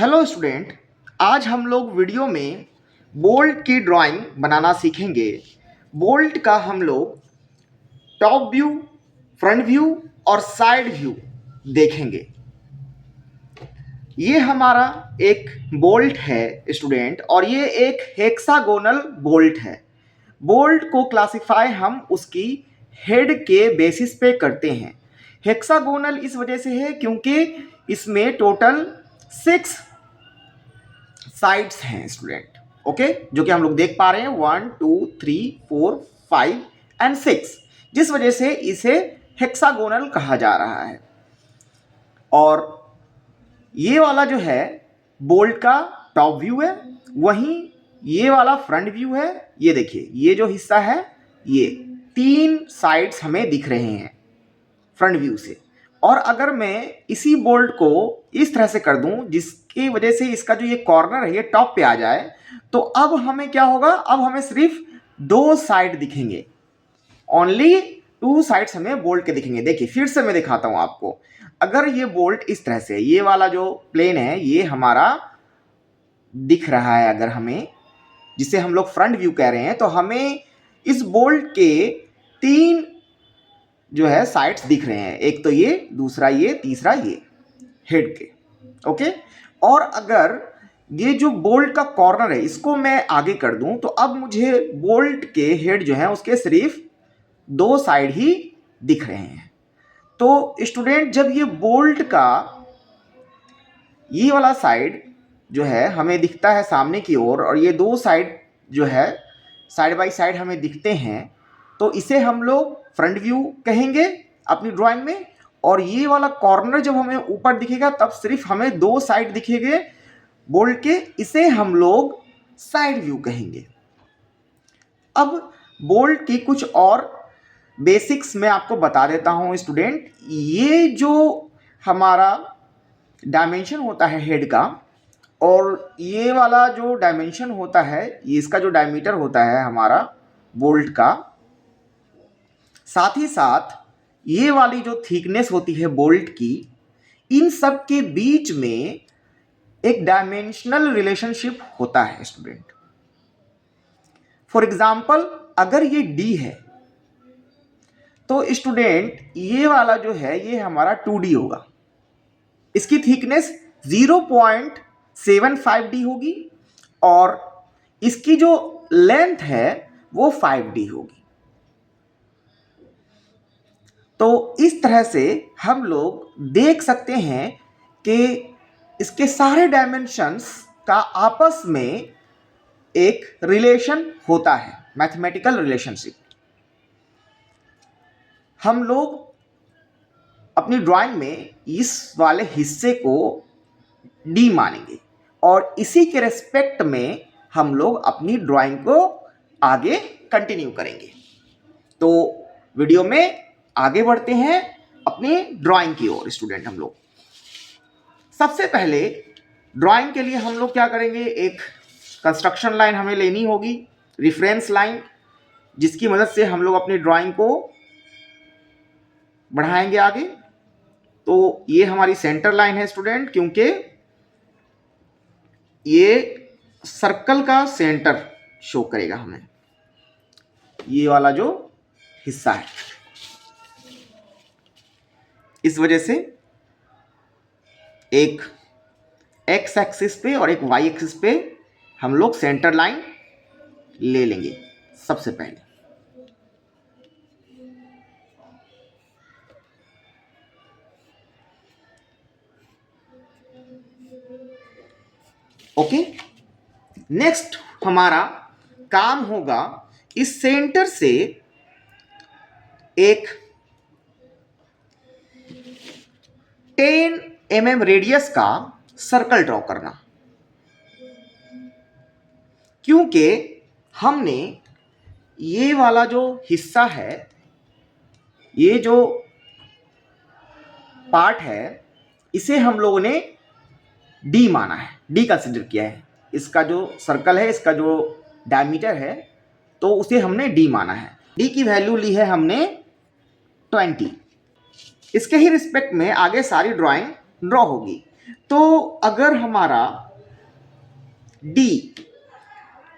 Hello student, आज हम लोग वीडियो में बोल्ट की ड्राइंग बनाना सीखेंगे। बोल्ट का हम लोग टॉप व्यू, फ्रंट व्यू और साइड व्यू देखेंगे। ये हमारा एक बोल्ट है स्टूडेंट, और ये एक हेक्सागोनल बोल्ट है। बोल्ट को क्लासिफाई हम उसकी हेड के बेसिस पे करते हैं। हेक्सागोनल इस वजह से है क्योंकि इसमें टोटल 6 साइड्स हैं स्टूडेंट। ओके, जो कि हम लोग देख पा रहे हैं 1 2 3 4 5 एंड 6, जिस वजह से इसे हेक्सागोनल कहा जा रहा है। और ये वाला जो है बोल्ट का टॉप व्यू है, वहीं ये वाला फ्रंट व्यू है। ये देखिए, ये जो हिस्सा है, ये 3 साइड्स हमें दिख रहे हैं फ्रंट व्यू से। और अगर मैं इसी बोल्ट को इस तरह से कर दूं जिसकी वजह से इसका जो ये कॉर्नर है ये टॉप पे आ जाए, तो अब हमें क्या होगा? अब हमें सिर्फ 2 साइड दिखेंगे। ओनली 2 साइड्स हमें बोल्ट के दिखेंगे। देखिए, फिर से मैं दिखाता हूं आपको। अगर ये बोल्ट इस तरह से, ये वाला जो प्लेन है ये हमारा दिख रहा है, अगर हमें, जिसे हम लोग फ्रंट व्यू कह रहे हैं, तो हमें इस बोल्ट के 3 जो है साइड्स दिख रहे हैं। एक तो ये, दूसरा ये, तीसरा ये हेड के। ओके, और अगर ये जो बोल्ट का कॉर्नर है इसको मैं आगे कर दूं, तो अब मुझे बोल्ट के हेड जो है उसके सिर्फ 2 साइड ही दिख रहे हैं। तो स्टूडेंट, जब ये बोल्ट का ये वाला साइड जो है हमें दिखता है सामने की ओर, और ये 2 साइड जो है साइड बाय साइड हमें दिखते हैं, तो इसे हम लोग फ्रंट व्यू कहेंगे अपनी ड्राइंग में। और ये वाला कॉर्नर जब हमें ऊपर दिखेगा तब सिर्फ हमें 2 साइड दिखेंगे बोल्ट के, इसे हम लोग साइड व्यू कहेंगे। अब बोल्ट की कुछ और बेसिक्स मैं आपको बता देता हूं स्टूडेंट। ये जो हमारा डायमेंशन होता है हेड का, और ये वाला जो डायमेंशन होता है, ये इसका जो डायमीटर होता है हमारा बोल्ट का, साथ ही साथ ये वाली जो थिकनेस होती है बोल्ट की, इन सब के बीच में एक डायमेंशनल रिलेशनशिप होता है स्टूडेंट। फॉर एग्जाम्पल, अगर ये डी है तो स्टूडेंट ये वाला जो है ये हमारा 2D होगा। इसकी थिकनेस 0.75D होगी, और इसकी जो लेंथ है वो 5D होगी। तो इस तरह से हम लोग देख सकते हैं कि इसके सारे डायमेंशंस का आपस में एक रिलेशन होता है, मैथमेटिकल रिलेशनशिप। हम लोग अपनी ड्राइंग में इस वाले हिस्से को डी मानेंगे, और इसी के रेस्पेक्ट में हम लोग अपनी ड्राइंग को आगे कंटिन्यू करेंगे। तो वीडियो में आगे बढ़ते हैं अपनी ड्राइंग की ओर स्टूडेंट। हम लोग सबसे पहले ड्राइंग के लिए हम लोग क्या करेंगे, एक कंस्ट्रक्शन लाइन हमें लेनी होगी, रेफरेंस लाइन, जिसकी मदद से हम लोग अपनी ड्राइंग को बढ़ाएंगे आगे। तो ये हमारी सेंटर लाइन है स्टूडेंट, क्योंकि ये सर्कल का सेंटर शो करेगा हमें, ये वाला जो हिस्सा है। इस वजह से एक एक्स एक्सिस पे और एक वाई एक्सिस पे हम लोग सेंटर लाइन ले लेंगे सबसे पहले। ओके, नेक्स्ट हमारा काम होगा इस सेंटर से एक 10 mm रेडियस का सर्कल ड्रॉ करना, क्योंकि हमने ये वाला जो हिस्सा है, ये जो पार्ट है, इसे हम लोगों ने डी माना है, डी कंसिडर किया है। इसका जो सर्कल है, इसका जो डायमीटर है, तो उसे हमने डी माना है। डी की वैल्यू ली है हमने 20। इसके ही रिस्पेक्ट में आगे सारी ड्राइंग ड्रॉ होगी। तो अगर हमारा D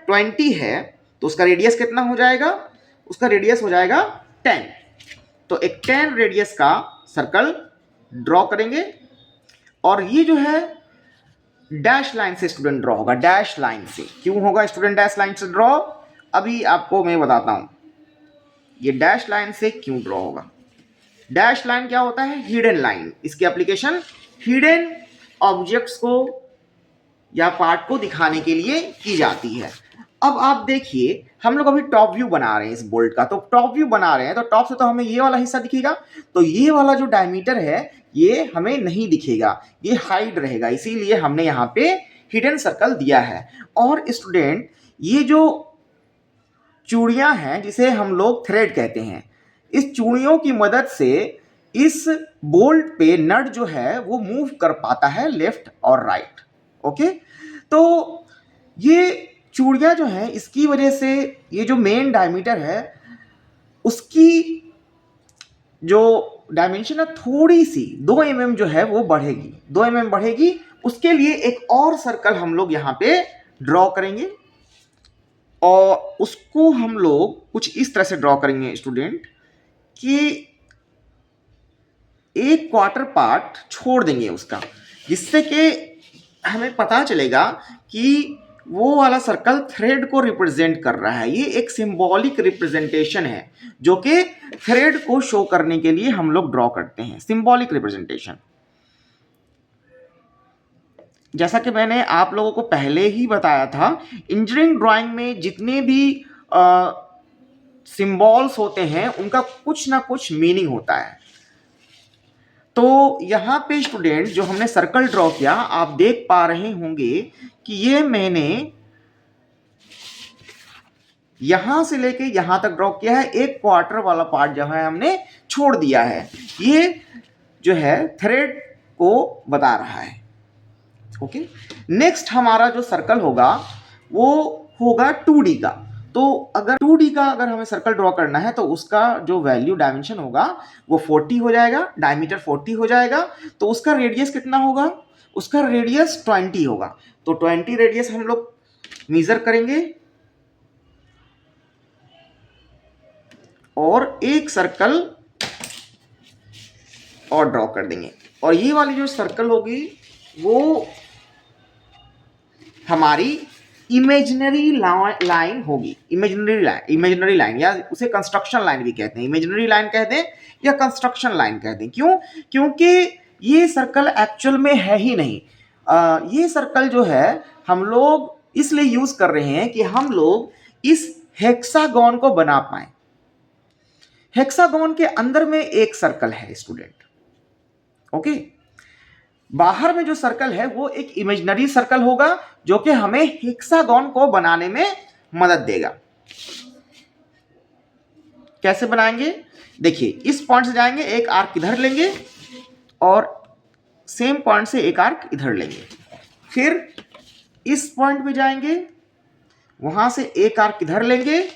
20 है तो उसका रेडियस कितना हो जाएगा, उसका रेडियस हो जाएगा 10। तो एक 10 रेडियस का सर्कल ड्रॉ करेंगे और ये जो है डैश लाइन से स्टूडेंट ड्रॉ होगा। डैश लाइन से क्यों होगा स्टूडेंट डैश लाइन से ड्रॉ, अभी आपको मैं बताता हूं ये डैश लाइन से क्यों ड्रॉ होगा। डैश लाइन क्या होता है, हिडन लाइन। इसकी एप्लीकेशन हिडन ऑब्जेक्ट्स को या पार्ट को दिखाने के लिए की जाती है। अब आप देखिए हम लोग अभी टॉप व्यू बना रहे हैं इस बोल्ट का, तो टॉप व्यू बना रहे हैं तो टॉप से तो हमें ये वाला हिस्सा दिखेगा, तो ये वाला जो डायमीटर है ये हमें नहीं दिखेगा, ये हाइड रहेगा, इसीलिए हमने यहाँ पे हिडन सर्कल दिया है। और स्टूडेंट ये जो चूड़ियां हैं जिसे हम लोग थ्रेड कहते हैं, इस चूड़ियों की मदद से इस बोल्ट पे नट जो है वो मूव कर पाता है लेफ्ट और राइट। ओके, तो ये चूड़ियां जो है इसकी वजह से ये जो मेन डायमीटर है उसकी जो डायमेंशन है थोड़ी सी 2 mm जो है वो बढ़ेगी, 2 mm बढ़ेगी। उसके लिए एक और सर्कल हम लोग यहाँ पे ड्रॉ करेंगे और उसको हम लोग कुछ इस तरह से ड्रॉ करेंगे स्टूडेंट कि एक क्वार्टर पार्ट छोड़ देंगे उसका, जिससे कि हमें पता चलेगा कि वो वाला सर्कल थ्रेड को रिप्रेजेंट कर रहा है। ये एक सिंबॉलिक रिप्रेजेंटेशन है जो कि थ्रेड को शो करने के लिए हम लोग ड्रॉ करते हैं, सिंबॉलिक रिप्रेजेंटेशन। जैसा कि मैंने आप लोगों को पहले ही बताया था, इंजीनियरिंग ड्राइंग में जितने भी सिंबल्स होते हैं उनका कुछ ना कुछ मीनिंग होता है। तो यहाँ पे स्टूडेंट जो हमने सर्कल ड्रॉ किया आप देख पा रहे होंगे कि ये मैंने यहां से लेके यहां तक ड्रॉ किया है, एक क्वार्टर वाला पार्ट जो है हमने छोड़ दिया है। ये जो है थ्रेड को बता रहा है। ओके, नेक्स्ट हमारा जो सर्कल होगा वो होगा 2D का। तो अगर 2D का अगर हमें सर्कल ड्रॉ करना है तो उसका जो वैल्यू डायमेंशन होगा वो 40 हो जाएगा, डायमीटर 40 हो जाएगा। तो उसका रेडियस कितना होगा, उसका रेडियस 20 होगा। तो 20 रेडियस हम लोग मेजर करेंगे और एक सर्कल और ड्रॉ कर देंगे। और ये वाली जो सर्कल होगी वो हमारी इमेजिनरी लाइन होगी। इमेजिनरी लाइन या उसे कंस्ट्रक्शन लाइन भी कहते हैं, इमेजिनरी लाइन कहते हैं या कंस्ट्रक्शन लाइन कहते हैं। क्यों, क्योंकि ये सर्कल एक्चुअल में है ही नहीं। ये सर्कल जो है हम लोग इसलिए यूज कर रहे हैं कि हम लोग इस हेक्सागोन को बना पाए। हेक्सागोन के अंदर में एक सर्कल है स्टूडेंट। ओके, बाहर में जो सर्कल है वो एक इमेजिनरी सर्कल होगा जो कि हमें हेक्सागोन को बनाने में मदद देगा। कैसे बनाएंगे, देखिए इस पॉइंट से जाएंगे, एक आर्क इधर लेंगे और सेम पॉइंट से एक आर्क इधर लेंगे, फिर इस पॉइंट पे जाएंगे, वहां से एक आर्क इधर लेंगे,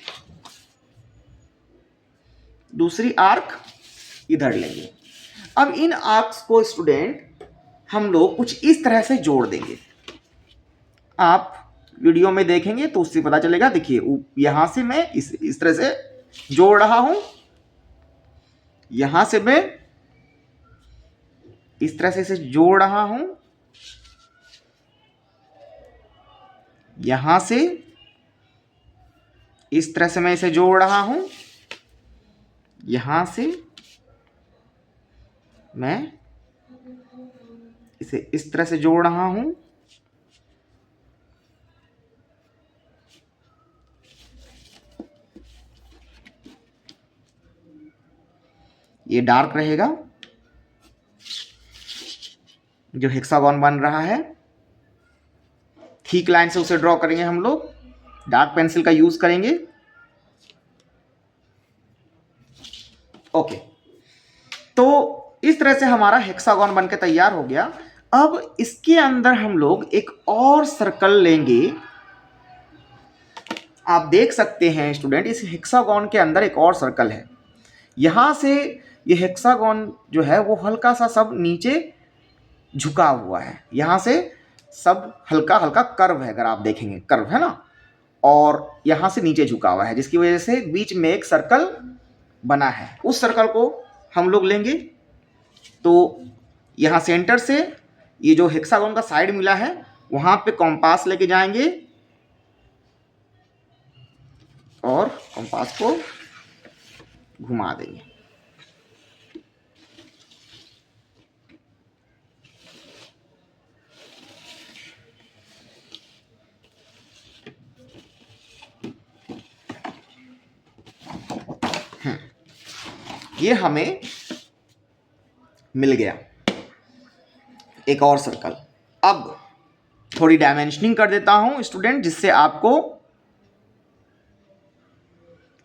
दूसरी आर्क इधर लेंगे। अब इन आर्क्स को स्टूडेंट हम लोग कुछ इस तरह से जोड़ देंगे। आप वीडियो में देखेंगे तो उससे पता चलेगा। देखिए यहां से मैं इस तरह से जोड़ रहा हूं, यहां से मैं इस तरह से इसे जोड़ रहा हूं, यहां से इस तरह से मैं इसे जोड़ रहा हूं, यहां से मैं इसे इस तरह से जोड़ रहा हूं, ये डार्क रहेगा जो हेक्सागोन बन रहा है। थिक लाइन से उसे ड्रॉ करेंगे हम लोग, डार्क पेंसिल का यूज करेंगे। ओके, तो इस तरह से हमारा हेक्सागोन बनके तैयार हो गया। अब इसके अंदर हम लोग एक और सर्कल लेंगे। आप देख सकते हैं स्टूडेंट इस हेक्सागोन के अंदर एक और सर्कल है। यहां से ये हेक्सागोन जो है वो हल्का सा सब नीचे झुका हुआ है, यहाँ से सब हल्का हल्का कर्व है, अगर आप देखेंगे कर्व है ना, और यहाँ से नीचे झुका हुआ है, जिसकी वजह से बीच में एक सर्कल बना है। उस सर्कल को हम लोग लेंगे तो यहाँ सेंटर से ये जो हेक्सागोन का साइड मिला है वहाँ पे कॉम्पास लेके जाएंगे और कॉम्पास को घुमा देंगे। ये हमें मिल गया एक और सर्कल। अब थोड़ी डायमेंशनिंग कर देता हूं स्टूडेंट, जिससे आपको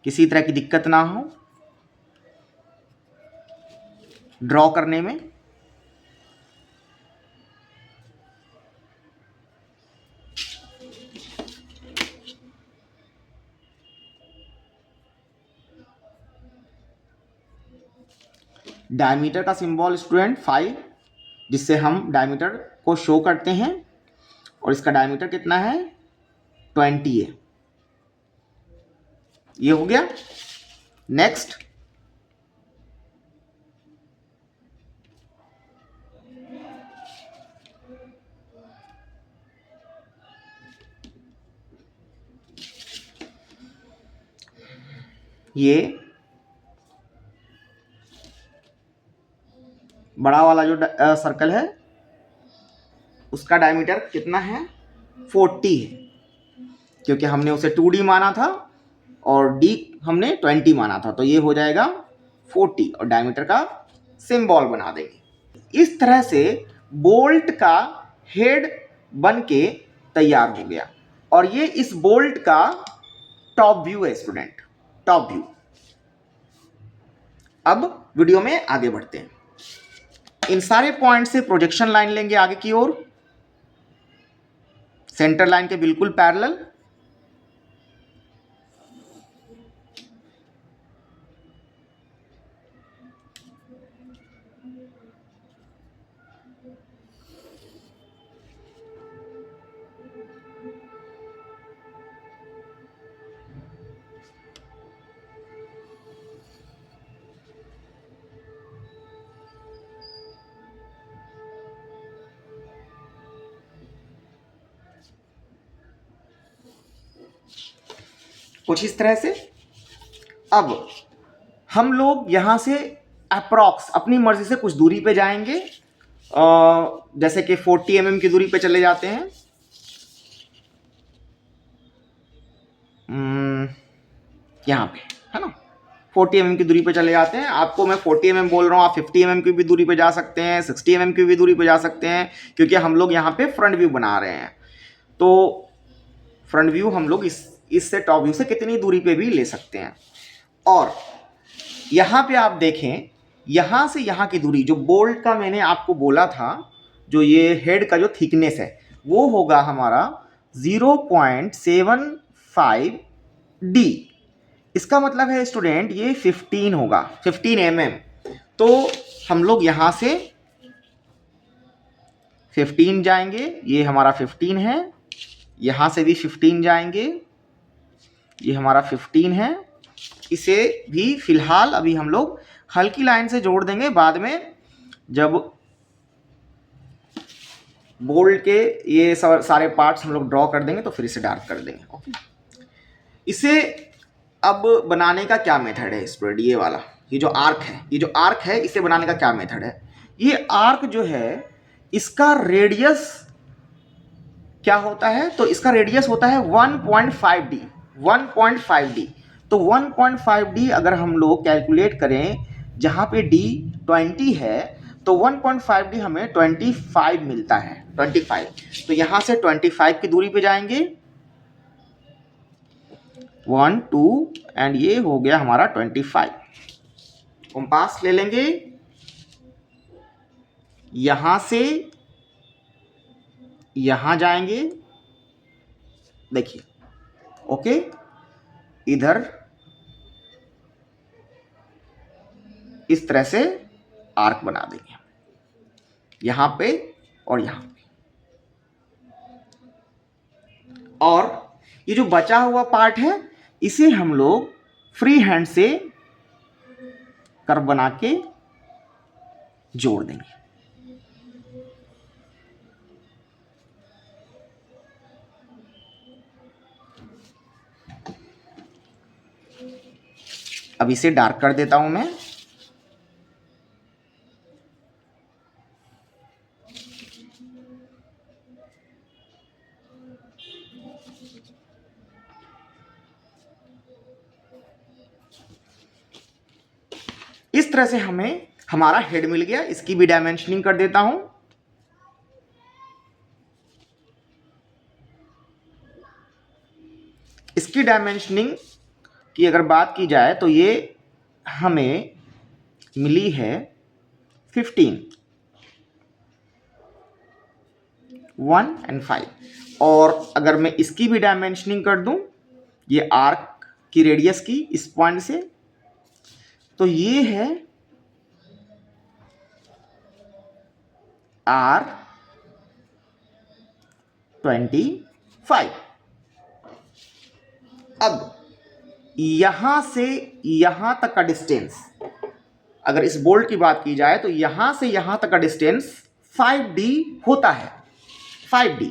किसी तरह की दिक्कत ना हो ड्रॉ करने में। डायमीटर का सिंबल स्टूडेंट 5, जिससे हम डायमीटर को शो करते हैं, और इसका डायमीटर कितना है 20 है। ये हो गया। नेक्स्ट ये बड़ा वाला जो सर्कल है उसका डायमीटर कितना है 40 है, क्योंकि हमने उसे 2D माना था और D हमने 20 माना था, तो ये हो जाएगा 40 और डायमीटर का सिंबल बना देंगे। इस तरह से बोल्ट का हेड बन के तैयार हो गया, और ये इस बोल्ट का टॉप व्यू है स्टूडेंट, टॉप व्यू। अब वीडियो में आगे बढ़ते हैं। इन सारे पॉइंट से प्रोजेक्शन लाइन लेंगे आगे की ओर, सेंटर लाइन के बिल्कुल पैरेलल। कुछ इस तरह से। अब हम लोग यहां से अप्रॉक्स अपनी मर्जी से कुछ दूरी पे जाएंगे, जैसे कि 40 mm की दूरी पे चले जाते हैं। यहाँ पे है ना 40 mm की दूरी पे चले जाते हैं। आपको मैं 40 mm बोल रहा हूँ, आप 50 mm की भी दूरी पे जा सकते हैं, 60 mm की भी दूरी पे जा सकते हैं, क्योंकि हम लोग यहाँ पे फ्रंट व्यू बना रहे हैं। तो फ्रंट व्यू हम लोग इससे टॉप व्यू से कितनी दूरी पे भी ले सकते हैं। और यहाँ पे आप देखें, यहाँ से यहाँ की दूरी जो बोल्ट का मैंने आपको बोला था, जो ये हेड का जो थिकनेस है वो होगा हमारा 0.75 D। इसका मतलब है स्टूडेंट ये 15 होगा, 15 mm। तो हम लोग यहाँ से 15 जाएंगे, ये हमारा 15 है, यहाँ से भी 15 जाएंगे, ये हमारा 15 है। इसे भी फिलहाल अभी हम लोग हल्की लाइन से जोड़ देंगे, बाद में जब बोल्ट के ये सारे पार्ट्स हम लोग ड्रॉ कर देंगे तो फिर इसे डार्क कर देंगे। ओके, इसे अब बनाने का क्या मेथड है स्टूडेंट, ये वाला ये जो आर्क है, ये जो आर्क है इसे बनाने का क्या मेथड है। ये आर्क जो है इसका रेडियस क्या होता है, तो इसका रेडियस होता है 1.5D, 1.5D। तो 1.5D अगर हम लोग कैलकुलेट करें, जहाँ पे D 20 है तो 1.5D हमें 25 मिलता है, 25। तो यहाँ से 25 की दूरी पे जाएंगे, 1 2 एंड ये हो गया हमारा 25। कंपास ले लेंगे, यहाँ से यहाँ जाएंगे, देखिए ओके, इधर इस तरह से आर्क बना देंगे। यहाँ पे और यहाँ पे। और ये जो बचा हुआ पार्ट है इसे हम लोग फ्री हैंड से कर्व बना के जोड़ देंगे। अब इसे डार्क कर देता हूं मैं। इस तरह से हमें हमारा हेड मिल गया। इसकी भी डायमेंशनिंग कर देता हूं। इसकी डायमेंशनिंग की अगर बात की जाए तो ये हमें मिली है 15, 1 and 5। और अगर मैं इसकी भी डायमेंशनिंग कर दूं, ये आर्क की रेडियस की इस पॉइंट से, तो ये है R25। अब यहां से यहां तक का डिस्टेंस, अगर इस बोल्ट की बात की जाए तो यहां से यहां तक का डिस्टेंस 5D होता है। 5D,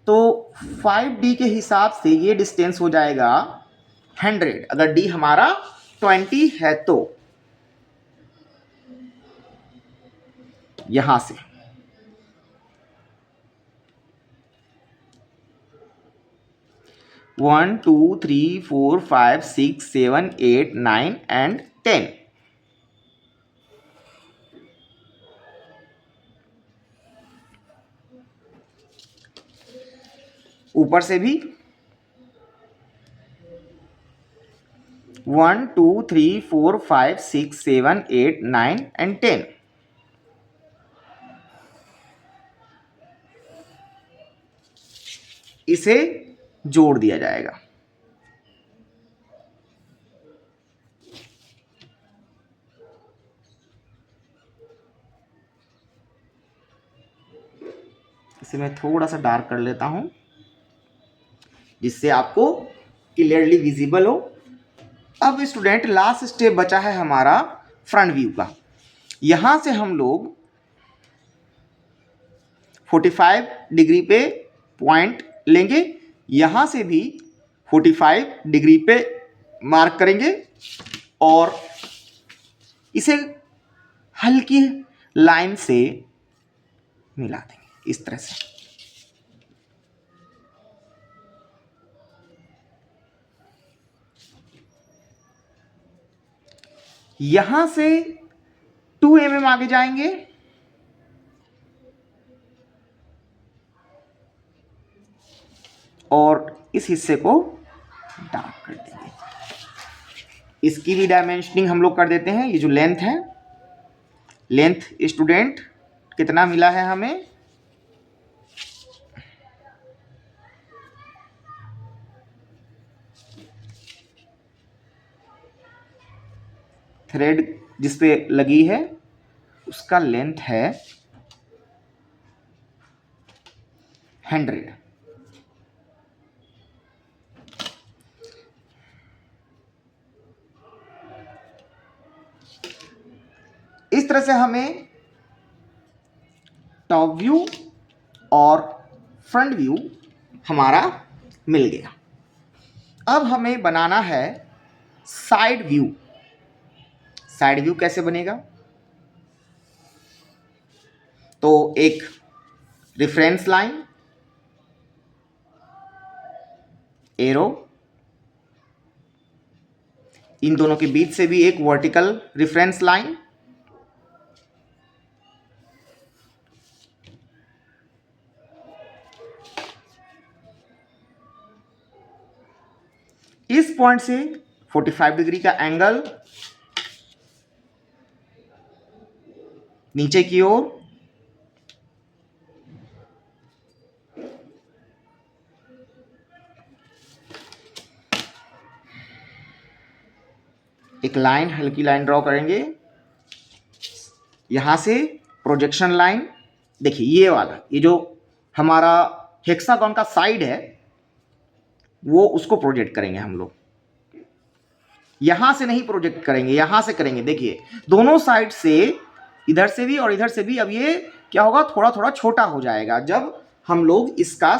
तो 5D के हिसाब से ये डिस्टेंस हो जाएगा 100। अगर D हमारा 20 है तो यहां से 1 2 3 4 5 6 7 8 9 and 10। ऊपर से भी 1 2 3 4 5 6 7 8 9 and 10। इसे जोड़ दिया जाएगा। इसे मैं थोड़ा सा डार्क कर लेता हूं जिससे आपको क्लियरली विजिबल हो। अब स्टूडेंट लास्ट स्टेप बचा है हमारा फ्रंट व्यू का। यहां से हम लोग 45 डिग्री पे पॉइंट लेंगे, यहां से भी 45 डिग्री पे मार्क करेंगे और इसे हल्की लाइन से मिला देंगे इस तरह से। यहां से 2 mm आगे जाएंगे और इस हिस्से को डार्क कर देंगे। इसकी भी डायमेंशनिंग हम लोग कर देते हैं। ये जो लेंथ है, लेंथ स्टूडेंट कितना मिला है हमें, थ्रेड जिसपे लगी है उसका लेंथ है 100। इस तरह से हमें टॉप व्यू और फ्रंट व्यू हमारा मिल गया। अब हमें बनाना है साइड व्यू। साइड व्यू कैसे बनेगा, तो एक रेफरेंस लाइन, एरो, इन दोनों के बीच से भी एक वर्टिकल रेफरेंस लाइन, इस पॉइंट से 45 डिग्री का एंगल नीचे की ओर, एक लाइन, हल्की लाइन ड्रॉ करेंगे। यहां से प्रोजेक्शन लाइन देखिए ये वाला, ये जो हमारा हेक्सागन का साइड है वो उसको प्रोजेक्ट करेंगे हम लोग। यहां से नहीं प्रोजेक्ट करेंगे, यहां से करेंगे। देखिए दोनों साइड से, इधर से भी और इधर से भी, अब ये क्या होगा, थोड़ा थोड़ा छोटा हो जाएगा जब हम लोग इसका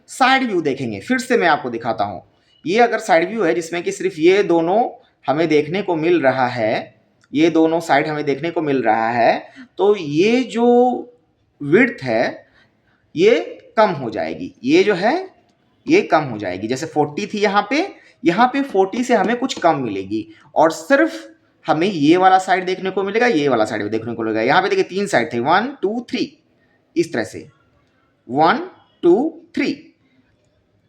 साइड व्यू देखेंगे। फिर से मैं आपको दिखाता हूं, ये अगर साइड व्यू है जिसमें कि सिर्फ ये दोनों हमें देखने को मिल रहा है, ये दोनों साइड हमें देखने को मिल रहा है, तो ये जो विड्थ है ये कम हो जाएगी, ये जो है ये कम हो जाएगी। जैसे 40 थी यहाँ पे 40 से हमें कुछ कम मिलेगी, और सिर्फ हमें ये वाला साइड देखने को मिलेगा, ये वाला साइड भी देखने को मिलेगा। यहाँ पे देखिए 3 साइड थे, 1 2 3, इस तरह से 1 2 3।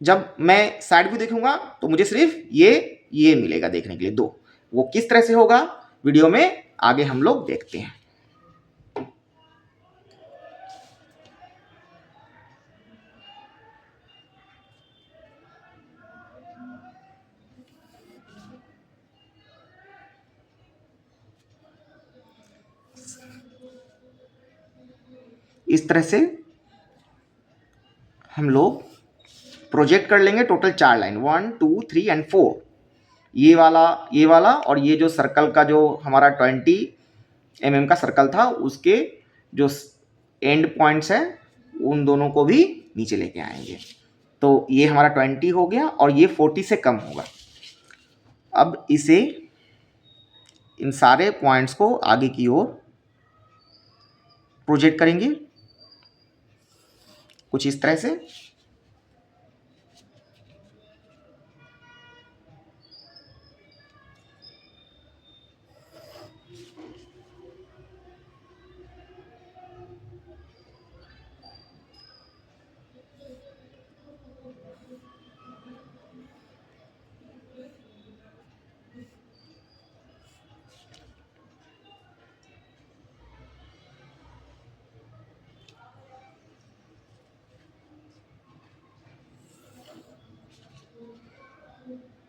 जब मैं साइड व्यू देखूंगा तो मुझे सिर्फ ये मिलेगा देखने के लिए, दो। वो किस तरह से होगा वीडियो में आगे हम लोग देखते हैं। इस तरह से हम लोग प्रोजेक्ट कर लेंगे टोटल 4 लाइन, 1 2 3 एंड 4। ये वाला और ये जो सर्कल का जो हमारा 20 mm का सर्कल था उसके जो एंड पॉइंट्स हैं उन दोनों को भी नीचे लेके आएंगे। तो ये हमारा 20 हो गया और ये 40 से कम होगा। अब इसे, इन सारे पॉइंट्स को आगे की ओर प्रोजेक्ट करेंगे कुछ इस तरह से।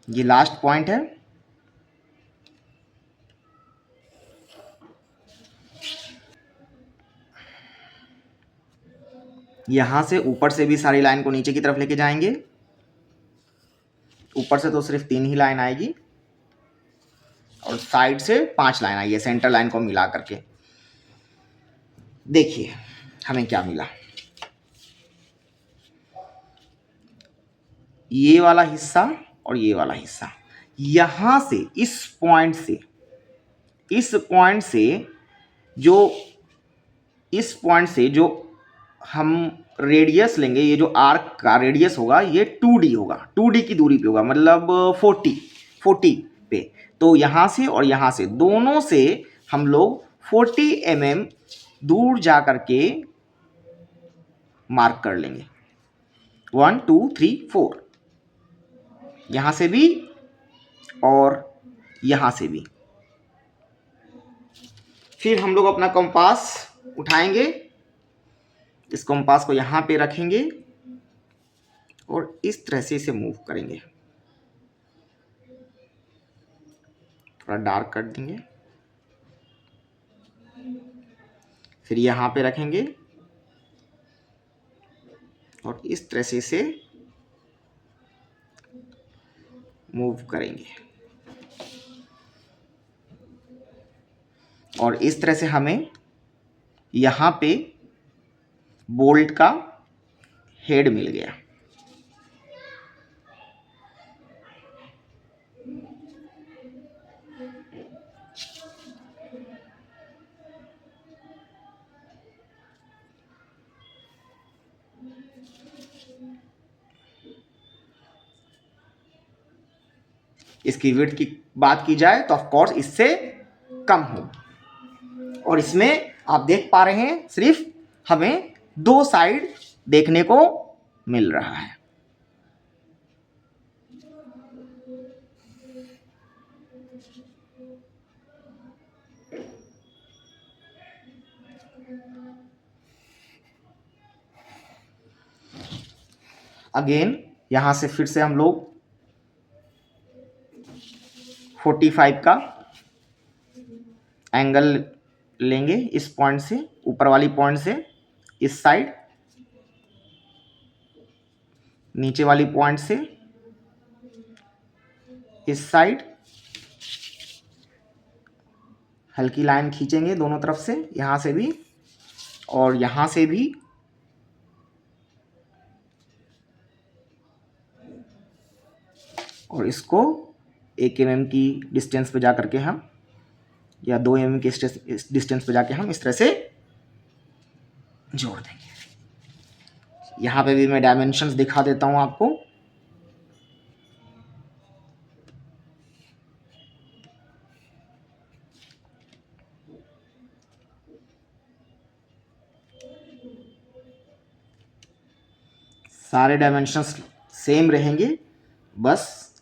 ये लास्ट पॉइंट है। यहां से ऊपर से भी सारी लाइन को नीचे की तरफ लेके जाएंगे। ऊपर से तो सिर्फ 3 ही लाइन आएगी और साइड से 5 लाइन आई है सेंटर लाइन को मिला करके। देखिए हमें क्या मिला, ये वाला हिस्सा और ये वाला हिस्सा, यहां से इस पॉइंट से जो हम रेडियस लेंगे, ये जो आर्क का रेडियस होगा ये 2D होगा, 2D की दूरी पे होगा, मतलब 40 पे। तो यहाँ से और यहाँ से दोनों से हम लोग 40 mm दूर जा करके मार्क कर लेंगे, 1 2 3 4, यहाँ से भी और यहाँ से भी। फिर हम लोग अपना कंपास उठाएंगे, इस कंपास को यहाँ पे रखेंगे और इस तरह से इसे मूव करेंगे, थोड़ा डार्क कर देंगे। फिर यहाँ पे रखेंगे और इस तरह से इसे मूव करेंगे, और इस तरह से हमें यहाँ पे बोल्ट का हेड मिल गया। इसकी विड्थ की बात की जाए तो ऑफ कोर्स इससे कम हो, और इसमें आप देख पा रहे हैं सिर्फ हमें 2 साइड देखने को मिल रहा है। अगेन यहां से फिर से हम लोग 45 का एंगल लेंगे, इस पॉइंट से, ऊपर वाली पॉइंट से इस साइड, नीचे वाली पॉइंट से इस साइड हल्की लाइन खींचेंगे दोनों तरफ से, यहां से भी और यहां से भी, और इसको 1 mm की डिस्टेंस पे जा करके हम, या 2 mm की डिस्टेंस पे जाके हम इस तरह से जोड़ देंगे। यहां पे भी मैं डायमेंशंस दिखा देता हूं आपको। सारे डायमेंशंस सेम रहेंगे, बस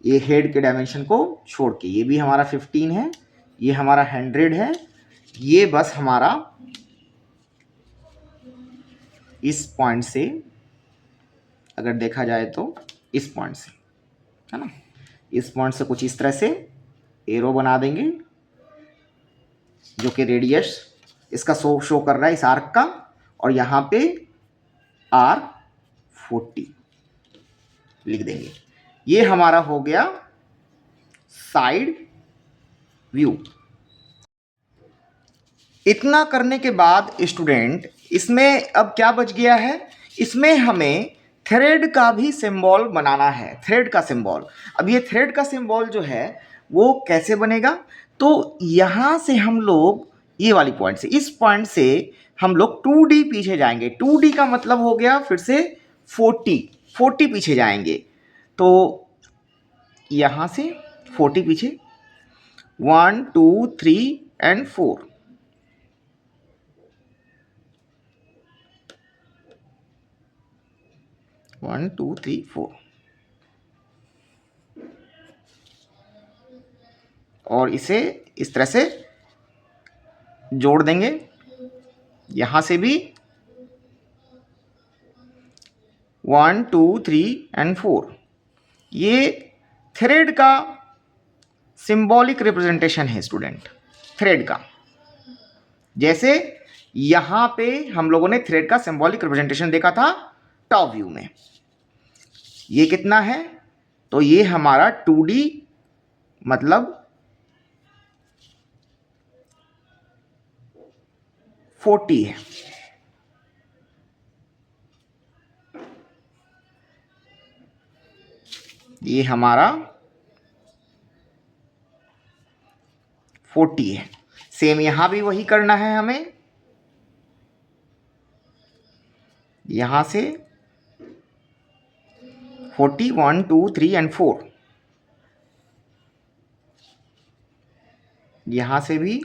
ये हेड के डायमेंशन को छोड़ के। ये भी हमारा 15 है, ये हमारा 100 है, ये बस हमारा इस पॉइंट से अगर देखा जाए तो इस पॉइंट से, है ना, इस पॉइंट से कुछ इस तरह से एरो बना देंगे जो कि रेडियस इसका शो कर रहा है इस आर्क का, और यहाँ पे R40 लिख देंगे। ये हमारा हो गया साइड व्यू। इतना करने के बाद स्टूडेंट, इसमें अब क्या बच गया है, इसमें हमें थ्रेड का भी सिंबल बनाना है, थ्रेड का सिंबल। अब ये थ्रेड का सिंबल जो है वो कैसे बनेगा, तो यहाँ से हम लोग ये वाली पॉइंट से, इस पॉइंट से हम लोग 2D पीछे जाएंगे। 2D का मतलब हो गया फिर से 40 पीछे जाएंगे। तो यहाँ से 40 पीछे, 1 2 3 and 4, one two three four, और इसे इस तरह से जोड़ देंगे। यहां से भी 1 2 3 एंड 4। ये थ्रेड का सिंबॉलिक रिप्रेजेंटेशन है स्टूडेंट, थ्रेड का। जैसे यहां पे हम लोगों ने थ्रेड का सिंबॉलिक रिप्रेजेंटेशन देखा था टॉप व्यू में। ये कितना है, तो ये हमारा 2D मतलब 40 है। ये हमारा 40 है। सेम यहां भी वही करना है हमें। यहां से 40, 1 2 3 एंड 4, यहां से भी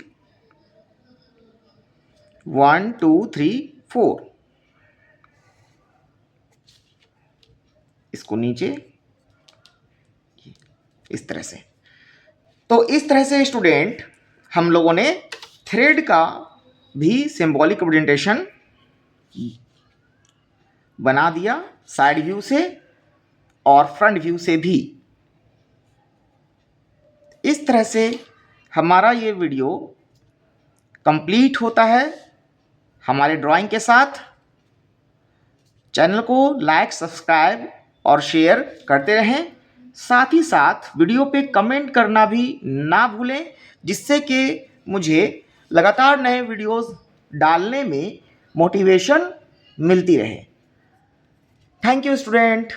1 2 3 4, इसको नीचे इस तरह से। तो इस तरह से स्टूडेंट हम लोगों ने थ्रेड का भी सिंबॉलिक रिप्रेजेंटेशन बना दिया, साइड व्यू से और फ्रंट व्यू से भी। इस तरह से हमारा ये वीडियो कंप्लीट होता है हमारे ड्राइंग के साथ। चैनल को लाइक, सब्सक्राइब और शेयर करते रहें। साथ ही साथ वीडियो पे कमेंट करना भी ना भूलें, जिससे कि मुझे लगातार नए वीडियोस डालने में मोटिवेशन मिलती रहे। Thank you student.